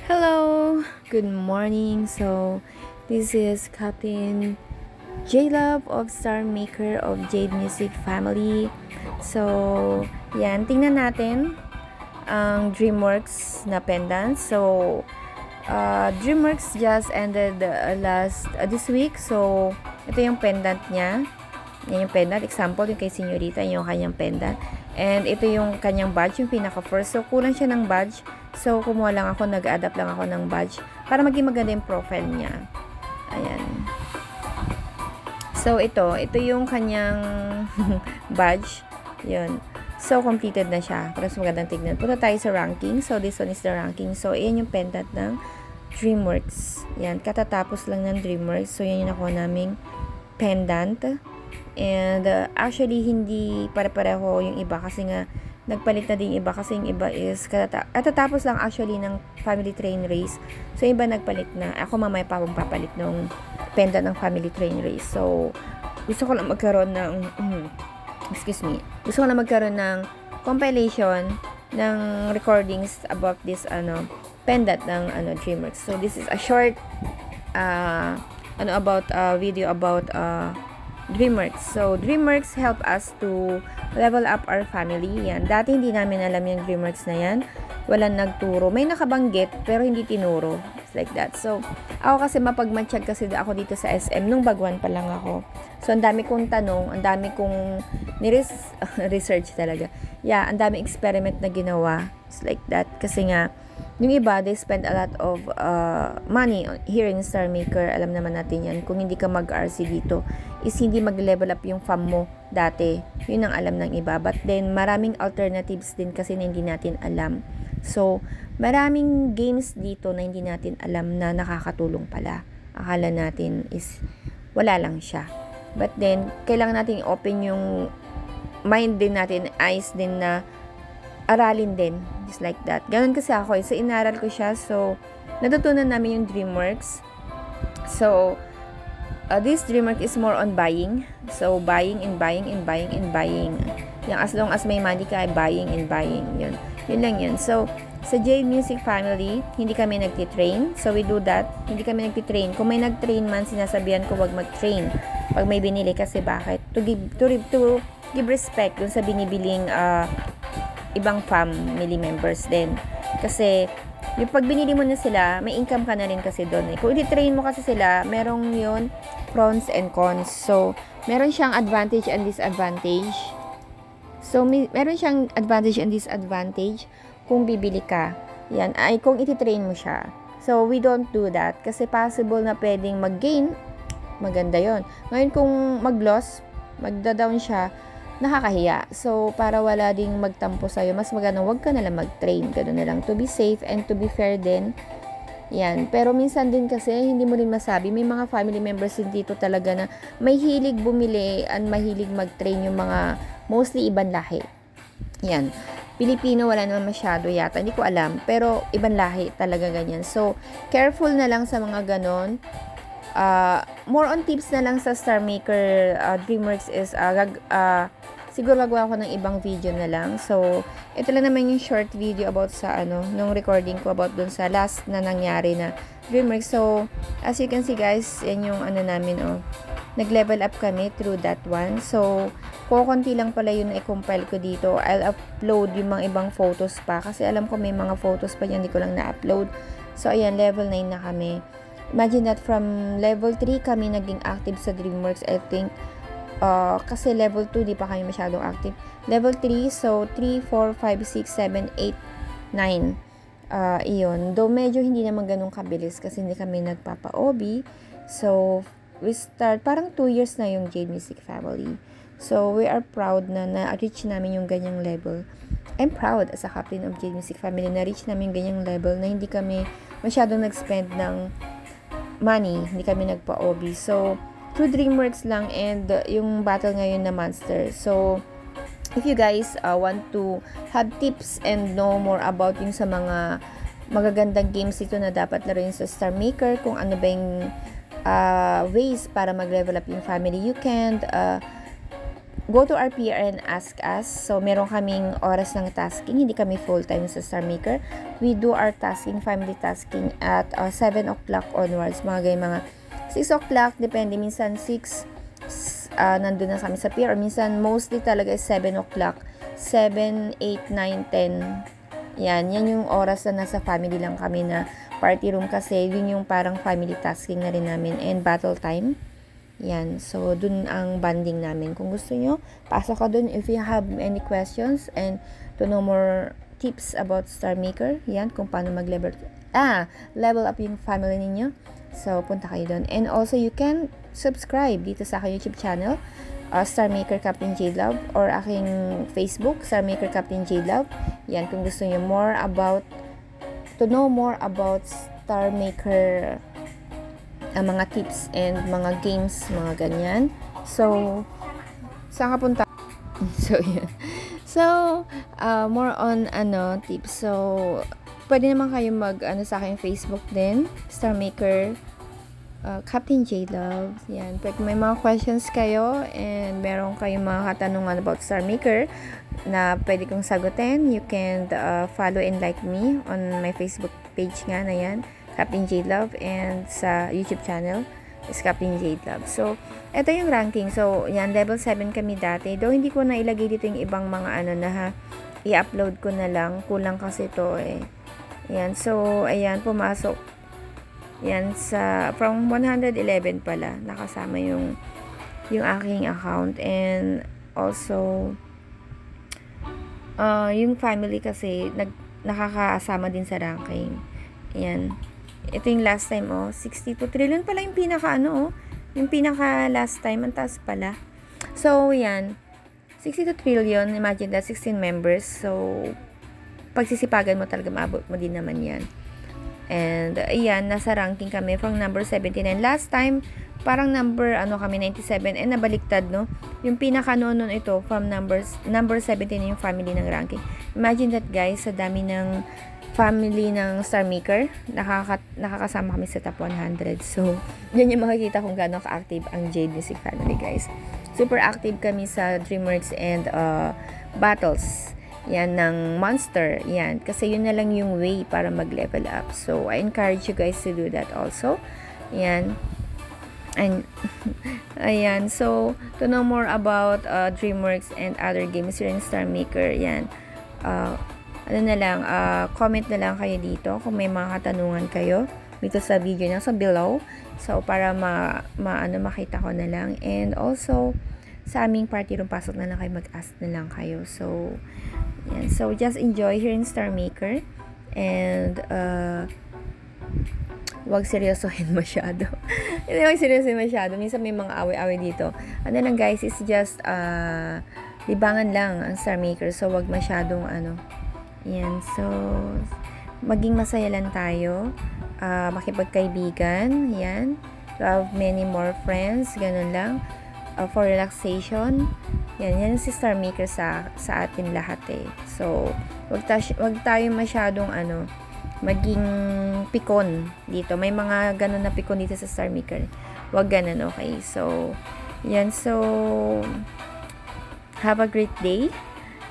Hello, good morning. So, this is Captain J-Love of Star Maker of Jade Music Family. So, yan, tingnan natin ang DreamWorks na pendant. So, DreamWorks just ended this week. So, ito yung pendant niya. Yan yung pendant. Example, yung kay Senyorita, yung kanyang pendant. And ito yung kanyang badge, yung pinaka-first. So, kulang siya ng badge. So, kumuha lang ako, nag-adapt lang ako ng badge para maging maganda yung profile niya. Ayan. So, ito yung kanyang badge. Yun. So, completed na siya. Para mas magandang tignan. Punta tayo sa ranking. So, this one is the ranking. So, ayan yung pendant ng DreamWorks. Yan. Katatapos lang ng DreamWorks. So, yan yung nakuha naming pendant. And, actually, hindi pare-pareho yung iba kasi nga, nagpalit na din iba kasi yung iba is katatapos lang actually ng family train race. So, yung iba nagpalit na. Ako mamaya pa akong papalit ng pendant ng family train race. So, gusto ko lang magkaroon ng gusto ko lang magkaroon ng compilation ng recordings about this pendant ng DreamWorks. So, this is a short video about DreamWorks. So, DreamWorks help us to level up our family. Yan. Dati hindi namin alam yung DreamWorks na yan. Walang nagturo. May nakabanggit, pero hindi tinuro. It's like that. So, ako kasi mapagmatsyag kasi ako dito sa SM. Nung bagwan pa lang ako. So, ang dami kong tanong, ang dami kong research talaga. Yeah, ang dami experiment na ginawa. It's like that. Kasi nga, yung iba, they spend a lot of money here in Star Maker. Alam naman natin yan. Kung hindi ka mag-RC dito, is hindi mag-level up yung fam mo dati. Yun ang alam ng iba. But then, maraming alternatives din kasi na hindi natin alam. So, maraming games dito na hindi natin alam na nakakatulong pala. Akala natin is wala lang siya. But then, kailangan natin open yung mind din natin, eyes din na aralin din. Just like that. Ganun kasi ako. So, inaral ko siya. So, natutunan namin yung DreamWorks. So, this DreamWorks is more on buying. So, buying and buying and buying and buying. Yung as long as may money ka, buying and buying. Yun. Yun lang yun. So, sa Jade Music Family, hindi kami nagtitrain. So, we do that. Hindi kami nagtitrain. Kung may nagtrain man, sinasabihan ko wag mag-train. Pag may binili kasi bakit? To give respect dun sa binibiling ibang family members din. Kasi, yung pag binili mo na sila, may income ka na rin kasi doon. Kung i-train mo kasi sila, merong yun, pros and cons. So, meron siyang advantage and disadvantage. So, meron siyang advantage and disadvantage kung bibili ka. Yan, ay kung iti-train mo siya. So, we don't do that. Kasi possible na pwedeng mag-gain, maganda yon. Ngayon, kung mag-loss, magda-down siya, nakakahiya. So, para wala ding magtampo sa'yo, mas maganda wag ka nalang mag-train. Ganun na lang. To be safe and to be fair din. Yan. Pero minsan din kasi, hindi mo rin masabi. May mga family members din dito talaga na may hilig bumili and mahilig mag-train yung mga mostly ibang lahi. Yan. Pilipino, wala naman masyado yata. Hindi ko alam. Pero, ibang lahi talaga ganyan. So, careful na lang sa mga ganon. More on tips na lang sa Star Maker DreamWorks is siguro gagawa ko ng ibang video na lang. So, ito lang naman yung short video about sa nung recording ko about dun sa last na nangyari na DreamWorks. So, as you can see guys, yan yung namin nag-level up kami through that one. So, kukunti lang pala yun na i-compile ko dito. I'll upload yung mga ibang photos pa kasi alam ko may mga photos pa yan, hindi ko lang na-upload. So, ayan, level 9 na kami. Imagine that from level 3 kami naging active sa DreamWorks, I think. Kasi level 2, di pa kami masyadong active. Level 3, so 3, 4, 5, 6, 7, 8, 9. Iyon. Though medyo hindi naman ganun kabilis kasi hindi kami nagpapa-OB. So, we start, parang 2 years na yung Jade Music Family. So, we are proud na na-reach namin yung ganyang level. I'm proud as a captain of Jade Music Family na-reach namin yung ganyang level na hindi kami masyadong nag-spend ng money, hindi kami nagpa-OB. So, through DreamWorks lang and yung battle ngayon na Monster. So, if you guys want to have tips and know more about yung sa mga magagandang games ito na dapat laruin sa Star Maker, kung ano ba yung ways para mag-level up yung family, you can go to our PR and ask us. So, meron kaming oras ng tasking. Hindi kami full-time sa Star Maker. We do our tasking, family tasking at 7 o'clock onwards. Mga ganyan, mga 6 o'clock, depende. Minsan 6, nandun na kami sa PR. Or minsan, mostly talaga is 7 o'clock. 7, 8, 9, 10. Yan yung oras na nasa family lang kami na party room kasi yun yung parang family tasking na rin namin and battle time. Yan. So, dun ang banding namin. Kung gusto nyo, pasok ka dun if you have any questions and to know more tips about Star Maker. Yan, kung paano mag-level up yung family ninyo. So, punta kayo dun. And also, you can subscribe dito sa aking YouTube channel, Star Maker Captain J Love, or aking Facebook, Star Maker Captain J Love. Yan, kung gusto nyo to know more about Star Maker, ang mga tips and mga games, mga ganyan. So, saan ka punta? So, yun. So, more on, tips. So, pwede naman kayo sa aking Facebook din, Star Maker, Captain J Love. Yan. Pwede may mga questions kayo and meron kayong mga katanungan about Star Maker na pwede kong sagutin. You can follow and like me on my Facebook page nga na yan, Captain J Love, and sa YouTube channel is Captain J Love. So, ito yung ranking. So, yan, level 7 kami dati. Though, hindi ko na ilagay dito yung ibang mga i-upload ko na lang. Kulang kasi to eh. Yan. So, ayan, pumasok. Yan, from 111 pala. Nakasama yung aking account. And, also, yung family kasi, nakakasama din sa ranking. Ayan. Ito yung last time, 62 trillion pala yung yung pinaka last time, ang taas pala. So, yan, 62 trillion, imagine that, 16 members. So, pagsisipagan mo talaga, maabot mo din naman yan. And, ayan, nasa ranking kami from number 79. Last time, parang number, kami, 97, and nabaliktad, no? Yung pinaka noon ito, from number 17 yung family ng ranking. Imagine that, guys, sa dami ng family ng Star Maker, nakakasama kami sa top 100. So, yun yung makikita kung gaano ka-active ang Jade Music family, guys. Super active kami sa DreamWorks and battles. Yan, ng Monster. Yan, kasi yun na lang yung way para mag-level up. So, I encourage you guys to do that also. Yan. And, ayan. So, to know more about DreamWorks and other games here in Star Maker, yan. Comment na lang kayo dito kung may mga katanungan kayo dito sa video na below. So, para makita ko na lang. And also, sa aming party room, pasok na lang kayo, mag-ask na lang kayo. So, yan. So, just enjoy here in Star Maker. And, wag seryosohin masyado. Hindi wag seryosohin masyado. Minsan may mga away-away dito. Lang guys, is just, libangan lang ang Star Maker. So, wag masyadong, yan. So, maging masaya lang tayo. Makipagkaibigan. Yan. To have many more friends. Ganun lang. For relaxation. Yan si Star Maker sa atin lahat eh. So, wag tayo masyadong maging pikon dito. May mga ganun na pikon dito sa Star Maker. Wag ganun, okay? So, yan. So, have a great day.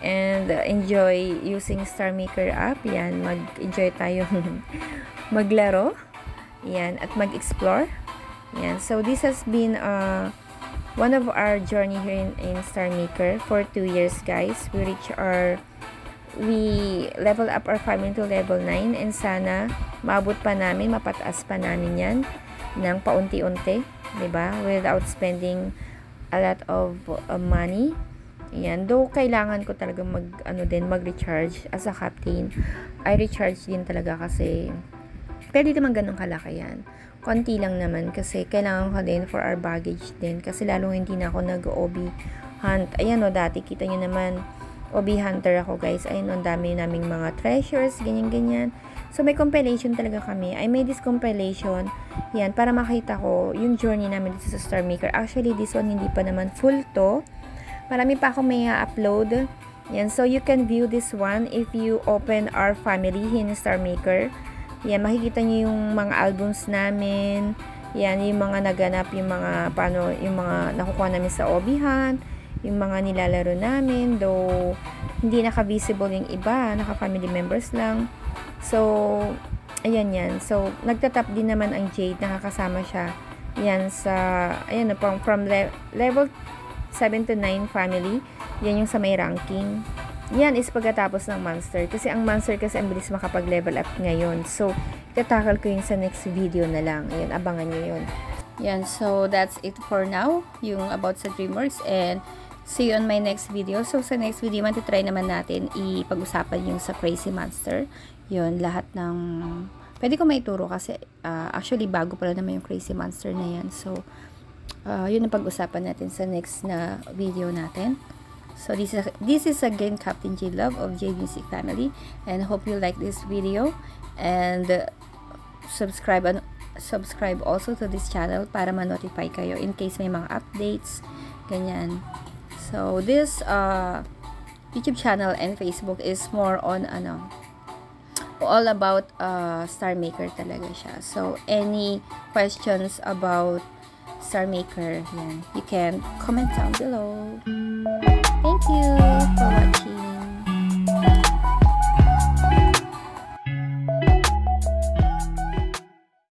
And enjoy using Star Maker app. Yan, mag-enjoy tayong maglaro. Yan, at mag-explore. Yan, so this has been one of our journey here in Star Maker for 2 years, guys. We level up our family to level 9 and sana maabot pa namin, mapataas pa namin yan ng paunti-unti, diba? Without spending a lot of money. Yan, though kailangan ko talaga mag-recharge as a captain. I recharge din talaga kasi pero di naman ganun kalaki yan. Konti lang naman kasi kailangan ko din for our baggage din kasi lalong hindi na ako nag-OB hunt. Ayan dati kita nyo naman OB hunter ako, guys. Ayun, ang dami naming mga treasures, ganyan-ganyan. So, may compilation talaga kami. I made this compilation, yan, para makita ko yung journey namin dito sa Star Maker. Actually, this one hindi pa naman full to. Marami pa akong may upload. Yan, so you can view this one if you open our family in Star Maker. Yan, makikita nyo yung mga albums namin. Yan, yung mga naganap, yung mga nakukuha namin sa Obihan. yung mga nilalaro namin, though hindi naka-visible yung iba, naka-family members lang. So, ayan yan. So, nagtatap din naman ang Jade, nakakasama siya. Yan sa, ayan, from level 7 to 9 family. Yan yung sa may ranking. Yan is pagkatapos ng monster. Kasi ang monster kasi ang bilis makapag-level up ngayon. So, itatakal ko yun sa next video na lang. Ayan, abangan nyo yun. Yan, so that's it for now. Yung about sa DreamWorks. And see you on my next video. So, sa next video, matitry naman natin ipag-usapan yung sa Crazy Monster. Yun, lahat ng... Pwede ko maituro kasi actually bago pala naman yung Crazy Monster na yan. So, yun ang pag-usapan natin sa next na video natin. So, this is again Captain J Love of J Music Family. And hope you like this video. And subscribe also to this channel para ma-notify kayo in case may mga updates. Ganyan. So, this YouTube channel and Facebook is more on all about Star Maker talaga siya. So, any questions about Star Maker, yan, you can comment down below. Thank you!